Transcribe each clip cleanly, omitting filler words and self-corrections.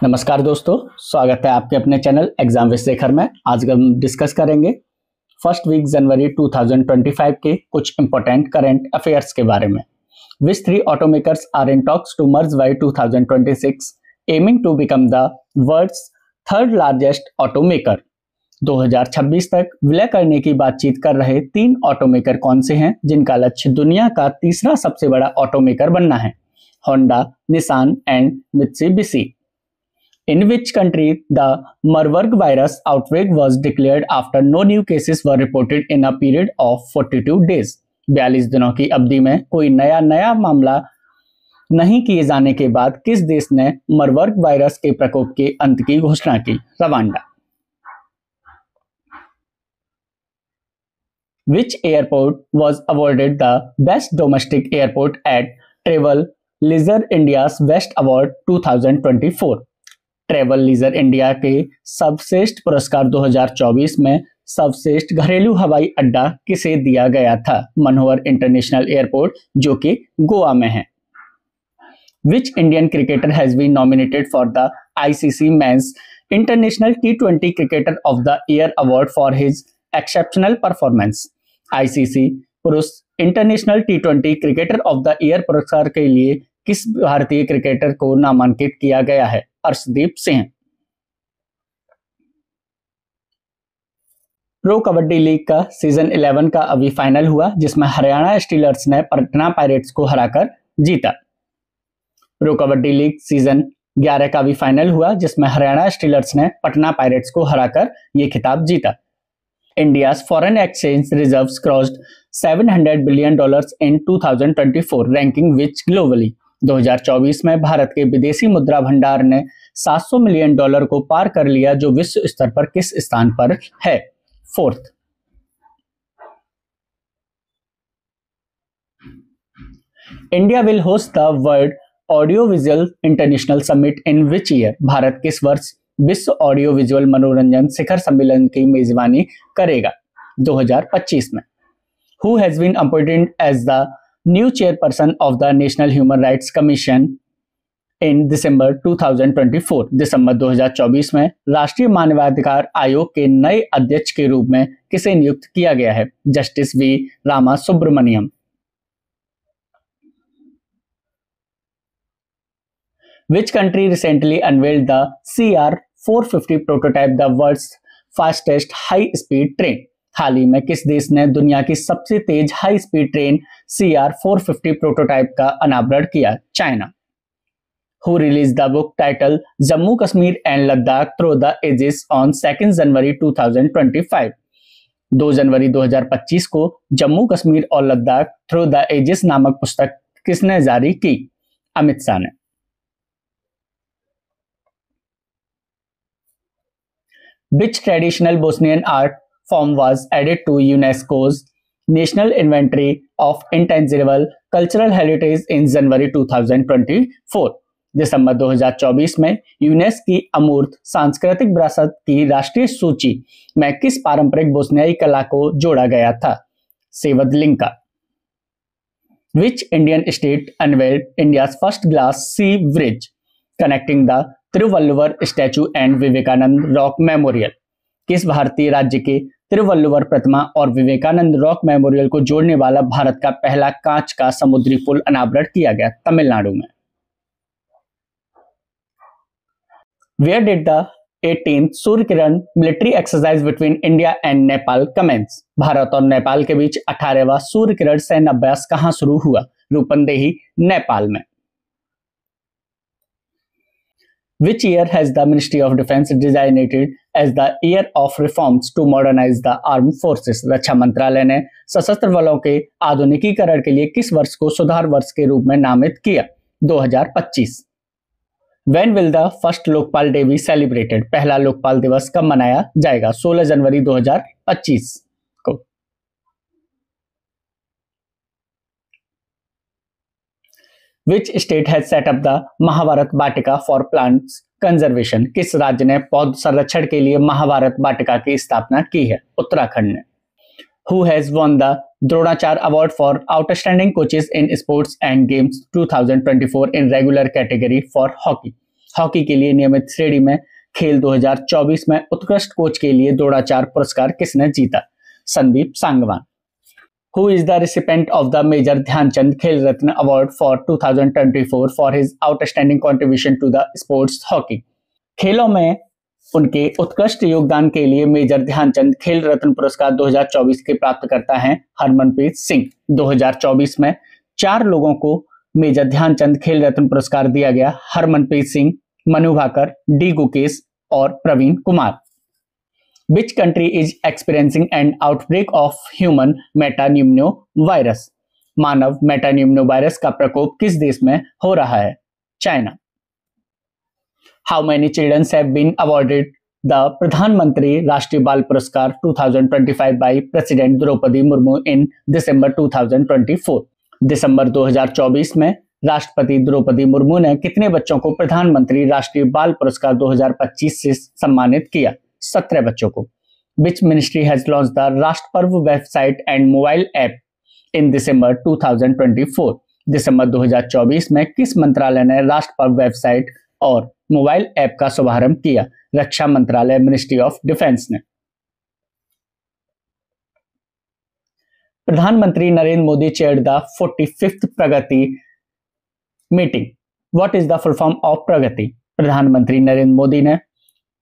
नमस्कार दोस्तों, स्वागत है आपके अपने चैनल एग्जाम विद शेखर में। आज हम डिस्कस करेंगे फर्स्ट वीक जनवरी 2025 के कुछ इंपॉर्टेंट करंट अफेयर्स के बारे में। Which 3 automakers are in talks to merge by 2026 aiming to become the world's third largest automaker. 2026 तक विलय करने की बातचीत कर रहे 3 ऑटोमेकर कौन से हैं जिनका लक्ष्य दुनिया का तीसरा सबसे बड़ा ऑटोमेकर बनना है? Honda, Nissan and Mitsubishi. In which country the Marburg virus outbreak was declared after no new cases were reported in a period of 42 days? 42 दिनों की अवधि में कोई नया मामला नहीं किए जाने के बाद किस देश ने मरबर्ग वायरस के प्रकोप के अंत की घोषणा की? Rwanda. Which airport was awarded the best domestic airport at Travel Leisure India's Best Award 2024? Travel leisure India के सर्वश्रेष्ठ पुरस्कार 2024 में सर्वश्रेष्ठ घरेलू हवाई अड्डा किसे दिया गया था? मनोहर इंटरनेशनल एयरपोर्ट जो कि गोवा में है। Which Indian cricketer has been nominated for the ICC men's international T20 cricketer of the year award for his exceptional performance? ICC पुरुष international T20 cricketer of the year पुरस्कार के लिए किस भारतीय क्रिकेटर को नामांकित किया गया है? अर्शदीप सिंह। प्रो कबड्डी लीग का सीजन 11 का अभी फाइनल हुआ जिसमें हरियाणा स्टीलर्स ने पटना पायरेट्स को हराकर जीता। प्रो कबड्डी लीग सीजन 11 का अभी फाइनल हुआ जिसमें हरियाणा स्टीलर्स ने पटना पायरेट्स को हराकर यह खिताब जीता। India's foreign exchange reserves crossed $700 billion in 2024, ranking which globally? 2024 में भारत के विदेशी मुद्रा भंडार ने $700 मिलियन को पार कर लिया जो विश्व स्तर पर किस स्थान पर है? 4th। India will host the World Audiovisual International Summit in which year? Bharat किस वर्ष विश्व ऑडियो विजुअल मनोरंजन शिखर सम्मेलन की मेजबानी करेगा? 2025 में। Who has been appointed as the new chairperson of the National Human Rights Commission in December 2024? दिसंबर 2024 में राष्ट्रीय मानवाधिकार आयोग के नए अध्यक्ष के रूप में किसे नियुक्त किया गया है? Justice V Rama Subramanian. Which country recently unveiled the CR450 prototype, the world's fastest high-speed train? हाल ही में किस देश ने दुनिया की सबसे तेज high speed train CR450 prototype का अनावरण किया? China. Who released the book titled Jammu Kashmir and Ladakh through the ages on 2 जनवरी 2025? 2 जनवरी 2025 को जम्मू कश्मीर और लद्दाख थ्रू द एजेस नामक पुस्तक किसने जारी की? अमित शाह ने। Which traditional Bosnian art form was added to UNESCO's National Inventory of Intangible Cultural Heritage in January 2024? दिसंबर 2024 में यूनेस्को की अमूर्त सांस्कृतिक विरासत की राष्ट्रीय सूची में किस पारंपरिक बोस्नियाई कला को जोड़ा गया था? सेवदलिंका। Which Indian state unveiled India's first glass sea bridge connecting the Thiruvalluvar statue and Vivekananda rock memorial? किस भारतीय राज्य के तिरुवल्लुवर प्रतिमा और विवेकानंद रॉक मेमोरियल को जोड़ने वाला भारत का पहला कांच का समुद्री पुल अनावरण किया गया? तमिलनाडु में। Where did the 18th Surya Kiran military exercise between India and Nepal commence? भारत और नेपाल के बीच 18वां सूर्य किरण सैन्य अभ्यास कहां शुरू हुआ? रूपंदेही, नेपाल में। Which year has the Ministry of Defense designated as the year of reforms to modernize the armed forces? रक्षा मंत्रालय ने सशस्त्र बलों के आधुनिकीकरण के लिए किस वर्ष को सुधार वर्ष के रूप में नामित किया? 2025। When will the first Lokpal day be celebrated? पहला लोकपाल दिवस कब मनाया जाएगा? 16 जनवरी 2025 को। Which state has set up the Mahabharat Vatika for plants conservation? किस राज्य ने पौध संरक्षण के लिए महाभारत वाटिका की स्थापना की है? उत्तराखंड ने। Who has won the Dronacharya Award for Outstanding Coaches in Sports and Games 2024 in regular category for hockey? Hockey के लिए नियमित श्रेणी में खेल 2024 में उत्कृष्ट कोच के लिए द्रोणाचार्य पुरस्कार किसने जीता? Sandeep Sangwan. Who is the recipient of the Major Dhyanchand Khel Ratna Award for 2024 for his outstanding contribution to the sports hockey? खेलों में उनके उत्कृष्ट योगदान के लिए मेजर ध्यानचंद खेल रत्न पुरस्कार 2024 के प्राप्तकर्ता हैं हरमनप्रीत सिंह। 2024 में 4 लोगों को मेजर ध्यानचंद खेल रत्न पुरस्कार दिया गया। हरमनप्रीत सिंह, मनु भाकर, डी गुकेश और Praveen Kumar. Which country is experiencing an outbreak of human metapneumovirus? मानव मेटान्यूमोवायरस का प्रकोप किस देश में हो रहा है? China. How many children have been awarded the प्रधानमंत्री राष्ट्रीय बाल पुरस्कार 2025 by President Draupadi Murmu in December 2024? दिसंबर 2024 में राष्ट्रपति द्रौपदी मुर्मू ने कितने बच्चों को प्रधानमंत्री राष्ट्रीय बाल पुरस्कार 2025 से सम्मानित किया? 17 बच्चों को। Which ministry has launched the Rashtraparv website and mobile app in December 2024? दिसंबर 2024 में किस मंत्रालय ने राष्ट्रपर्व वेबसाइट और मोबाइल ऐप का शुभारंभ किया? रक्षा मंत्रालय, मिनिस्ट्री ऑफ डिफेंस ने। प्रधानमंत्री Narendra Modi chaired the 45th Pragati meeting. What is the full form of Pragati? प्रधानमंत्री नरेंद्र मोदी ने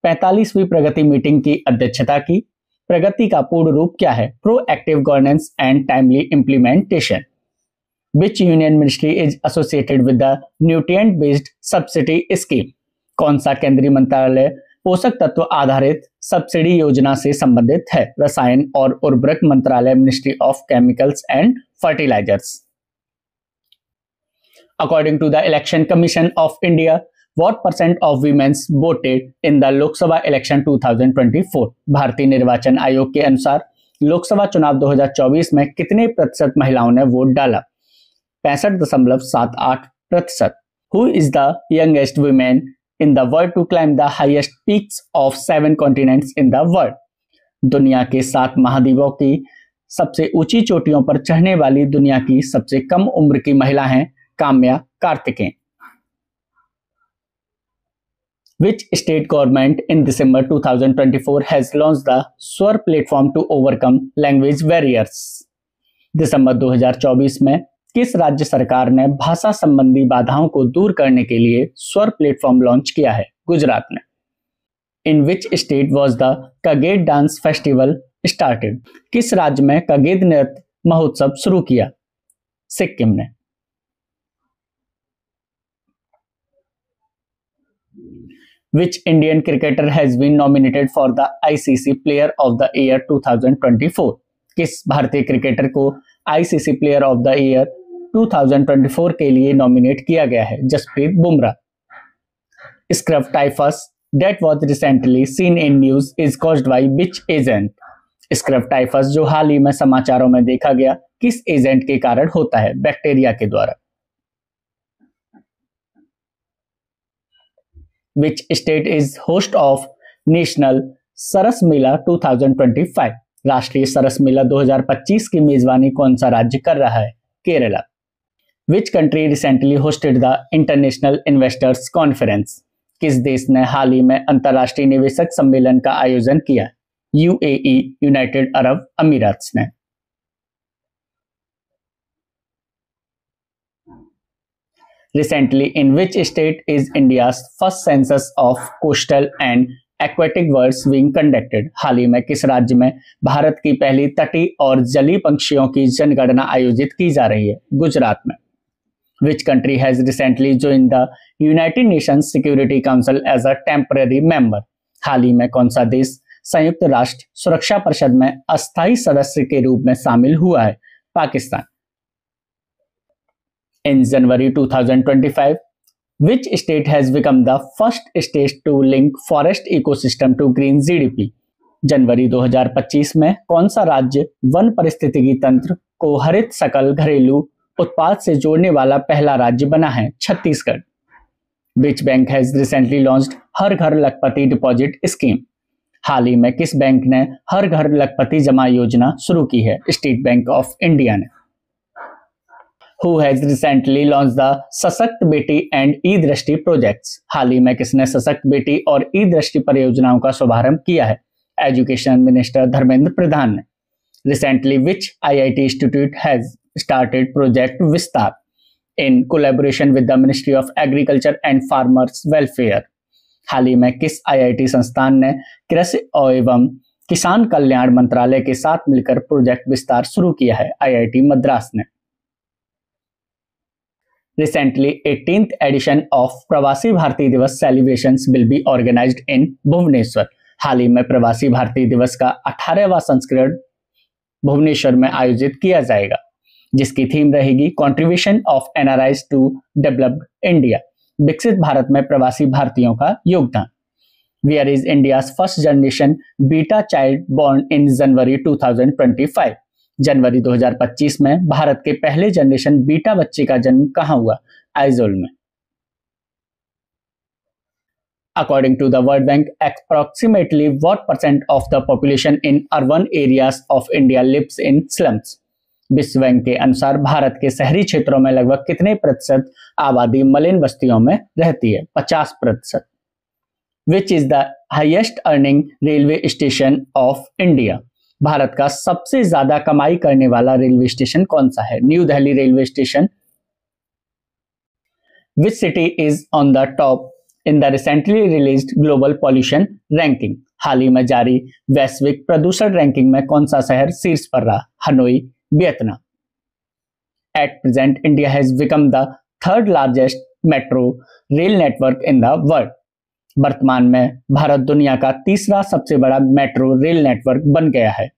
45वीं प्रगति मीटिंग की अध्यक्षता की। प्रगति का पूर्ण रूप क्या है? Proactive governance and timely implementation. Which union ministry is associated with the nutrient based subsidy scheme? कौन सा केंद्रीय मंत्रालय पोषक तत्व आधारित सब्सिडी योजना से संबंधित है? रसायन और उर्वरक मंत्रालय, ministry of chemicals and fertilisers. According to the election commission of India, What % of women voted in the Lok Sabha election 2024? भारतीय निर्वाचन आयोग के अनुसार लोकसभा चुनाव 2024 में कितने प्रतिशत महिलाओं ने वोट डाला? 65.78%। Who is the youngest woman in the world to climb the highest peaks of 7 continents in the world? दुनिया के 7 महाद्वीपों की सबसे ऊंची चोटियों पर चढ़ने वाली दुनिया की सबसे कम उम्र की महिला हैं Kamya Karthikeyan. Which state government in December 2024 has launched the स्वर platform to overcome language barriers? दिसंबर 2024 में किस राज्य सरकार ने भाषा संबंधी बाधाओं को दूर करने के लिए स्वर प्लेटफॉर्म लॉन्च किया है? गुजरात ने। In which state was the Kaget dance festival started? किस राज्य में कगेट नृत्य महोत्सव शुरू किया? सिक्किम ने। Which Indian cricketer has been nominated for the ICC Player of the Year 2024? किस भारतीय क्रिकेटर को ICC Player of the Year 2024 के लिए नॉमिनेट किया गया है? Jasprit Bumrah. Scrub typhus that was recently seen in news is caused by which agent? Scrub typhus जो हाल ही में समाचारों में देखा गया किस एजेंट के कारण होता है? बैक्टीरिया के द्वारा। Which state is host of National सरस मेला 2025? राष्ट्रीय सरस मेला 2025 की मेजबानी कौन सा राज्य कर रहा है? Kerala. Which country recently hosted the International Investors Conference? किस देश ने हाल ही में अंतर्राष्ट्रीय निवेशक सम्मेलन का आयोजन किया? UAE, यूनाइटेड अरब अमीरात ने। Recently, in which state is India's first census of coastal and aquatic birds being conducted? हाल ही में किस राज्य में भारत की पहली तटीय और जलीय पंछियों की जनगणना आयोजित की जा रही है? गुजरात में। Which country has recently joined the United Nations Security Council as a temporary member? हाल ही में कौन सा देश संयुक्त राष्ट्र सुरक्षा परिषद में अस्थायी सदस्य के रूप में शामिल हुआ है? Pakistan. In January 2025, which state has become the first state to link forest ecosystem to green GDP? जनवरी 2025 में कौन सा राज्य वन पारिस्थितिकी तंत्र को हरित सकल घरेलू उत्पाद से जोड़ने वाला पहला राज्य बना है? Chhattisgarh. Which bank has recently launched हर घर लखपति डिपॉजिट स्कीम? हाल ही में किस बैंक ने हर घर लखपति जमा योजना शुरू की है? स्टेट बैंक ऑफ इंडिया ने। Who has recently launched the सशक्त बेटी एंड ई दृष्टि प्रोजेक्ट्स? हाल ही में किसने सशक्त बेटी और ई दृष्टि परियोजनाओं का शुभारंभ किया है? एजुकेशन मिनिस्टर धर्मेंद्र प्रधान ने। Recently, which IIT institute has started Project Vistar in collaboration with the Ministry of Agriculture and Farmers Welfare? हाल ही में किस IIT संस्थान ने कृषि एवं किसान कल्याण मंत्रालय के साथ मिलकर प्रोजेक्ट विस्तार शुरू किया है? IIT मद्रास ने। Recently, 18th edition of प्रवासी भारतीय दिवस celebrations will be organized in Bhubaneswar. हाल ही में प्रवासी भारतीय दिवस का 18वां संस्करण भुवनेश्वर में आयोजित किया जाएगा, जिसकी थीम रहेगी contribution of NRIs to developed India, विकसित भारत में प्रवासी भारतीयों का योगदान। Where is India's first generation beta child born in January 2025? जनवरी 2025 में भारत के पहले जनरेशन बीटा बच्चे का जन्म कहां हुआ? आइजोल में। According to the World Bank, approximately what percent of the population in urban areas of India lives in slums? विश्व बैंक के अनुसार भारत के शहरी क्षेत्रों में लगभग कितने प्रतिशत आबादी मलिन बस्तियों में रहती है? 50%। Which is the highest earning railway station of India? Bharat का सबसे ज्यादा कमाई करने वाला रेलवे स्टेशन कौन सा है? New Delhi railway station. Which city is on the top in the recently released global pollution ranking? हाल ही में जारी वैश्विक प्रदूषण रैंकिंग में कौन सा शहर शीर्ष पर रहा? Hanoi, Vietnam. At present, India has become the third largest metro rail network in the world. वर्तमान में भारत दुनिया का तीसरा सबसे बड़ा मेट्रो रेल नेटवर्क बन गया है।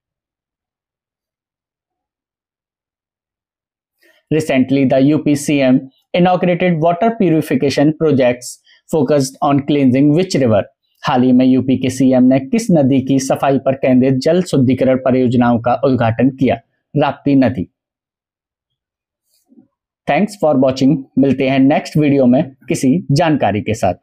Recently, the UP CM inaugurated water purification projects focused on cleansing which river? हाल ही में यूपी के सीएम ने किस नदी की सफाई पर केंद्रित जल शुद्धिकरण परियोजनाओं का उद्घाटन किया? राप्ती नदी। Thanks for watching. मिलते हैं नेक्स्ट वीडियो में किसी जानकारी के साथ।